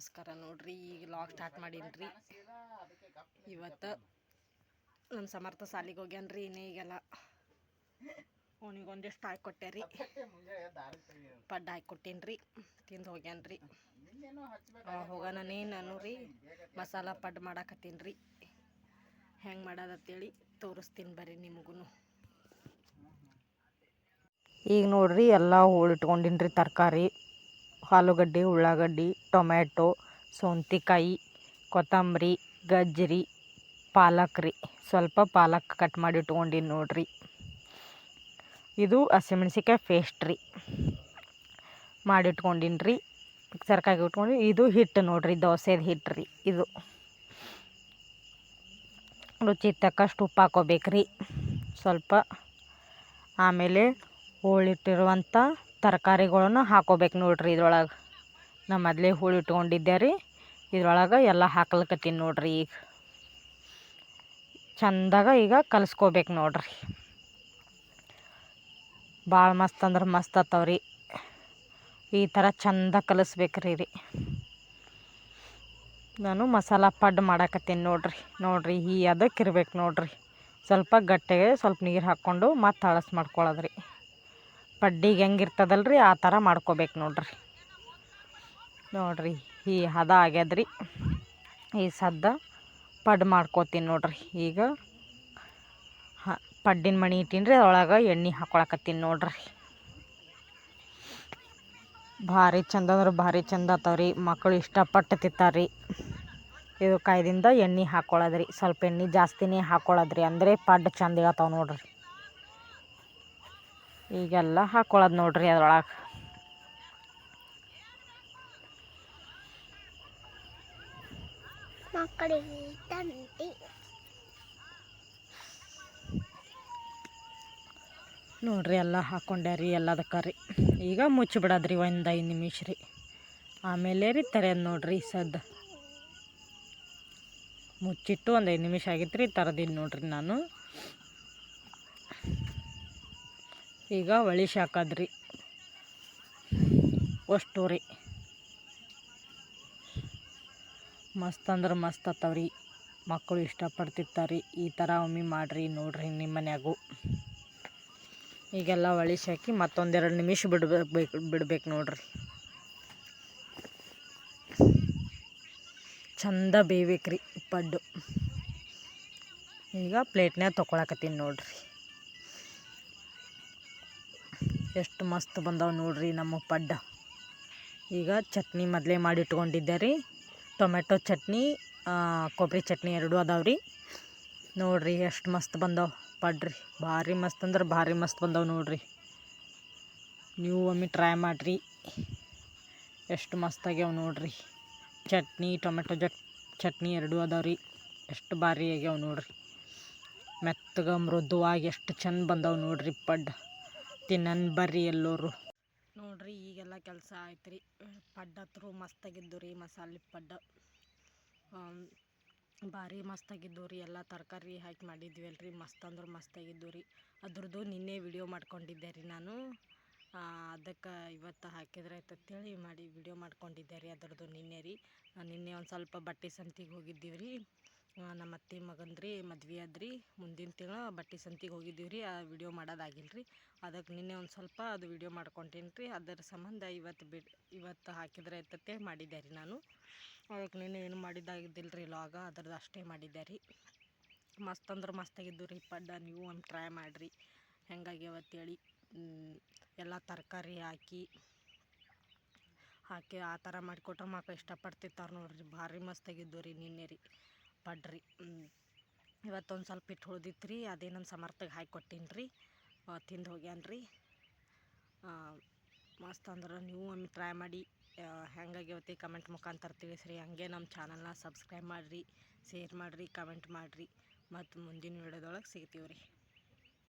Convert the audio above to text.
ನಮಸ್ಕಾರ ನೋಡ್ರಿ. ಈಗ ಲಾಗ್ ಸ್ಟಾರ್ಟ್ ಮಾಡೀನ್ರಿ. ಇವತ್ತು ನಮ್ಮ ಸಮರ್ಥ ಸಾಲಿಗೆ ಹೋಗ್ಯಾನ್ರಿ. ಈಗೆಲ್ಲ ಅವನಿಗೊಂದಿಷ್ಟು ಹಾಕಿ ಕೊಟ್ಟೆರಿ, ಪಡ್ಡು ಹಾಕಿ ಕೊಟ್ಟೀನಿ. ತಿಂದು ಹೋಗ್ಯಾನ್ರಿ. ಹೋಗೋಣನೇ ನಾನು ರೀ ಮಸಾಲ ಪಡ್ಡು ಮಾಡಾಕತ್ತೀನಿ ರೀ. ಹೆಂಗೆ ಮಾಡೋದಂತೇಳಿ ತೋರಿಸ್ತೀನಿ ಬರ್ರಿ ನಿಮಗೂ. ಈಗ ನೋಡ್ರಿ ಎಲ್ಲ ಹೋಳಿಟ್ಕೊಂಡಿನಿ ರೀ. ತರಕಾರಿ ಆಲೂಗಡ್ಡೆ, ಉಳ್ಳಾಗಡ್ಡಿ, ಟೊಮ್ಯಾಟೊ, ಸೌಂತಿಕಾಯಿ, ಕೊತ್ತಂಬರಿ, ಗಜ್ಜರಿ, ಪಾಲಕ್ ರೀ. ಸ್ವಲ್ಪ ಪಾಲಕ್ ಕಟ್ ಮಾಡಿ ಇಟ್ಕೊಂಡಿನಿ ನೋಡ್ರಿ. ಇದು ಹಸಿಮೆಣ್ಸಿಕಾಯಿ ಪೇಸ್ಟ್ ರೀ ಮಾಡಿಟ್ಕೊಂಡಿನಿ ರೀ. ಮಿಕ್ಸರ್ಕಾಗಿ ಇಟ್ಕೊಂಡು ಇದು ಹಿಟ್ಟು ನೋಡ್ರಿ, ದೋಸೆದು ಹಿಟ್ಟು ರೀ. ಇದು ರುಚಿ ತಕ್ಕಷ್ಟು ಉಪ್ಪು ಹಾಕೋಬೇಕ್ರಿ ಸ್ವಲ್ಪ. ಆಮೇಲೆ ಹೋಳಿಟ್ಟಿರುವಂಥ ತರಕಾರಿಗಳನ್ನು ಹಾಕೋಬೇಕು ನೋಡ್ರಿ. ಇದ್ರೊಳಗೆ ನಾ ಮೊದಲೇ ಹೋಳಿ ಇಟ್ಕೊಂಡಿದ್ದೆ ರೀ. ಇದ್ರೊಳಗೆ ಎಲ್ಲ ಹಾಕ್ಲಕತ್ತೀನಿ ನೋಡ್ರಿ. ಈಗ ಚಂದಾಗ ಈಗ ಕಲಿಸ್ಕೋಬೇಕು ನೋಡ್ರಿ. ಭಾಳ ಮಸ್ತ್ ಅಂದ್ರೆ ಮಸ್ತ್ ಆತವ್ರಿ. ಈ ಥರ ಚಂದ ಕಲಿಸ್ಬೇಕ್ರಿ ನಾನು ಮಸಾಲ ಪಡ್ಡು ಮಾಡಾಕತ್ತೀನಿ ನೋಡ್ರಿ. ಈ ಅದಕ್ಕೆ ಇರ್ಬೇಕು ನೋಡ್ರಿ. ಸ್ವಲ್ಪ ಗಟ್ಟಿಗೆ ಸ್ವಲ್ಪ ನೀರು ಹಾಕ್ಕೊಂಡು ಮತ್ತೆ ಹಳಸು ಮಾಡ್ಕೊಳ್ಳೋದ್ರಿ. ಪಡ್ಡಿಗೆ ಹೆಂಗಿರ್ತದಲ್ರಿ ಆ ಥರ ಮಾಡ್ಕೋಬೇಕು ನೋಡ್ರಿ. ಈ ಹದ ಆಗ್ಯದ್ರಿ. ಈ ಸದ್ದ ಪಡ್ಡು ಮಾಡ್ಕೋತೀನಿ ನೋಡ್ರಿ. ಈಗ ಪಡ್ಡಿನ ಮಣಿ ಇಟ್ಟೀನಿ, ಅದರೊಳಗೆ ಎಣ್ಣೆ ಹಾಕೊಳಕತ್ತೀನಿ ನೋಡ್ರಿ. ಭಾರಿ ಚಂದ ಅಂದ್ರೆ ಭಾರಿ ಚಂದ ಆತವ್ರಿ. ಮಕ್ಕಳು ಇಷ್ಟಪಟ್ಟು ತಿಂತಾರ್ರಿ. ಇದು ಕಾಯ್ದಿಂದ ಎಣ್ಣೆ ಹಾಕ್ಕೊಳ್ಳೋದ್ರಿ. ಸ್ವಲ್ಪ ಎಣ್ಣೆ ಜಾಸ್ತಿನೇ ಹಾಕ್ಕೊಳ್ಳೋದ್ರಿ, ಅಂದರೆ ಪಡ್ಡು ಚಂದ ಆಗತ್ತಾವ ನೋಡ್ರಿ. ಈಗೆಲ್ಲ ಹಾಕ್ಕೊಳ್ಳೋದು ನೋಡ್ರಿ ಅದ್ರೊಳಗೆ. ನೋಡ್ರಿ ಎಲ್ಲ ಹಾಕ್ಕೊಂಡ್ಯಾರಿ ಎಲ್ಲದಕ್ಕೆ ರೀ. ಈಗ ಮುಚ್ಚಿಬಿಡೋದ್ರಿ ಒಂದು 5 ನಿಮಿಷ ರೀ. ಆಮೇಲೆ ರೀ ತರೆಯೋದು ನೋಡ್ರಿ. ಸದ್ದು ಮುಚ್ಚಿಟ್ಟು ಒಂದು 5 ನಿಮಿಷ ಆಗಿತ್ತು ರೀ. ತರದೀನಿ ನೋಡ್ರಿ ನಾನು. ಈಗ ಒಳಿಸಿ ಹಾಕೋದ್ರಿ ಅಷ್ಟು ರೀ. ಮಸ್ತ್ ಅಂದ್ರೆ ಮಸ್ತ್ ಆತವ್ರಿ. ಮಕ್ಕಳು ಇಷ್ಟಪಡ್ತಿರ್ತಾರೆ. ಈ ಥರ ಒಮ್ಮೆ ಮಾಡಿರಿ ನೋಡ್ರಿ ನಿಮ್ಮ ಮನ್ಯಾಗೂ. ಈಗೆಲ್ಲ ಒಳಿಸಿ ಹಾಕಿ ಮತ್ತೊಂದೆರಡು ನಿಮಿಷ ಬಿಡ್ಬೇಕು ನೋಡ್ರಿ. ಚಂದ ಬೇಯ್ಬೇಕ್ರಿ ಪಡ್ಡು. ಈಗ ಪ್ಲೇಟ್ನ್ಯಾಗ ತೊಗೊಳಕತ್ತೀನಿ ನೋಡ್ರಿ. ಎಷ್ಟು ಮಸ್ತ್ ಬಂದವು ನೋಡ್ರಿ ನಮ್ಮ ಪಡ್ಡು. ಈಗ ಚಟ್ನಿ ಮೊದಲೇ ಮಾಡಿ ಇಟ್ಕೊಂಡಿದ್ದೆ ರೀ. ಟೊಮೆಟೊ ಚಟ್ನಿ, ಕೊಬ್ಬರಿ ಚಟ್ನಿ ಎರಡೂ ಅದಾವ್ರಿ. ನೋಡ್ರಿ ಎಷ್ಟು ಮಸ್ತ್ ಬಂದವು ಪಡ್ರಿ. ಭಾರಿ ಮಸ್ತ್ ಅಂದ್ರೆ ಭಾರಿ ಮಸ್ತ್ ಬಂದವು ನೋಡ್ರಿ. ನೀವು ಒಮ್ಮೆ ಟ್ರೈ ಮಾಡಿರಿ. ಎಷ್ಟು ಮಸ್ತಾಗ್ಯಾವ ನೋಡ್ರಿ. ಚಟ್ನಿ ಟೊಮೆಟೊ ಚಟ್ನಿ ಎರಡೂ ಅದಾವ್ರಿ. ಎಷ್ಟು ಭಾರಿ ಆಗ್ಯಾವ ನೋಡ್ರಿ. ಮೆತ್ತಗೆ ಮೃದುವಾಗಿ ಎಷ್ಟು ಚಂದ ಬಂದವು ನೋಡ್ರಿ ಪಡ್ಡು. ತಿನ್ನನ್ ಬರ್ರಿ ಎಲ್ಲರೂ ನೋಡ್ರಿ. ಈಗೆಲ್ಲ ಕೆಲಸ ಆಯ್ತು ರೀ. ಪಡ್ಡು ಹತ್ರ ಮಸ್ತಾಗಿದ್ದು ರೀ. ಮಸಾಲೆ ಪಡ್ಡು ಭಾರಿ ಮಸ್ತಾಗಿದ್ದು ರೀ. ಎಲ್ಲ ತರಕಾರಿ ಹಾಕಿ ಮಾಡಿದ್ವಿ ಅಲ್ರಿ. ಮಸ್ತ್ ಅಂದ್ರೆ ಮಸ್ತಾಗಿದ್ದು ರೀ. ಅದ್ರದ್ದು ನಿನ್ನೆ ವಿಡಿಯೋ ಮಾಡ್ಕೊಂಡಿದ್ದೆ ರೀ ನಾನು. ಅದಕ್ಕೆ ಇವತ್ತು ಹಾಕಿದ್ರೆ ಆಯ್ತಂತೇಳಿ ಮಾಡಿ ವಿಡಿಯೋ ಮಾಡ್ಕೊಂಡಿದ್ದೆ ರೀ. ಅದ್ರದ್ದು ನಿನ್ನೆ ರೀ. ನಿನ್ನೆ ಒಂದು ಸ್ವಲ್ಪ ಬಟ್ಟೆ ಸಂತಿಗೆ ಹೋಗಿದ್ದೀವಿ ರೀ. ನಮ್ಮ ಅತ್ತೆ ಮಗಂದ್ರಿ ಮದ್ವೆ ಆದ್ರಿ. ಮುಂದಿನ ತಿಂಗಳು ಬಟ್ಟೆ ಸಂತಿಗೆ ಹೋಗಿದ್ದೀವಿ ರೀ. ಆ ವಿಡಿಯೋ ಮಾಡೋದಾಗಿಲ್ಲ ರೀ. ಅದಕ್ಕೆ ನಿನ್ನೆ ಒಂದು ಸ್ವಲ್ಪ ಅದು ವಿಡಿಯೋ ಮಾಡ್ಕೊಂಡೀನಿ ರೀ. ಅದರ ಸಂಬಂಧ ಇವತ್ತು ಹಾಕಿದ್ರೆ ಆಯ್ತಂತೇಳಿ ಮಾಡಿದ್ದೆ ರೀ ನಾನು. ಅದಕ್ಕೆ ನಿನ್ನೆ ಏನು ಮಾಡಿದ್ದಾಗಿದ್ದಿಲ್ಲ ರೀ ಲಾಗ. ಅದ್ರದ್ದು ಅಷ್ಟೇ ಮಾಡಿದ್ದೆ ರೀ. ಮಸ್ತ್ ಅಂದ್ರೆ ಮಸ್ತಾಗಿದ್ದು ರೀ ಪಡ್ಡು. ನೀವು ಒಂದು ಟ್ರೈ ಮಾಡಿರಿ ಹೆಂಗಾಗ್ಯಾವತ್ತೇಳಿ. ಎಲ್ಲ ತರಕಾರಿ ಹಾಕಿ ಆ ಥರ ಮಾಡಿಕೊಟ್ರೆ ಮಕ್ಳು ಇಷ್ಟಪಡ್ತಿರ್ತಾರೆ ನೋಡ್ರಿ. ಭಾರಿ ಮಸ್ತಾಗಿದ್ದು ರೀ ನಿನ್ನೆ ರೀ ಪಡ್ರಿ. ಇವತ್ತೊಂದು ಸ್ವಲ್ಪ ಹಿಟ್ಟು ಉಳ್ದಿತ್ತು ರೀ. ಅದೇ ನನ್ನ ಸಮರ್ಥಗೆ ಹಾಕಿ ಕೊಟ್ಟೀನಿ ರೀ. ತಿಂದು ಹೋಗ್ಯಾನ ರೀ. ಮಸ್ತ್ ಅಂದ್ರೆ ನೀವು ಒಮ್ಮೆ ಟ್ರೈ ಮಾಡಿ ಹೆಂಗಾಗ್ಯಾವತ್ತಿ ಕಮೆಂಟ್ ಮುಖಾಂತರ ತಿಳಿಸ್ರಿ. ಹಂಗೆ ನಮ್ಮ ಚಾನಲ್ನ ಸಬ್ಸ್ಕ್ರೈಬ್ ಮಾಡಿರಿ, ಶೇರ್ ಮಾಡಿರಿ, ಕಮೆಂಟ್ ಮಾಡಿರಿ. ಮತ್ತು ಮುಂದಿನ ವಿಡಿಯೋದೊಳಗೆ ಸಿಗ್ತೀವಿ ರೀ.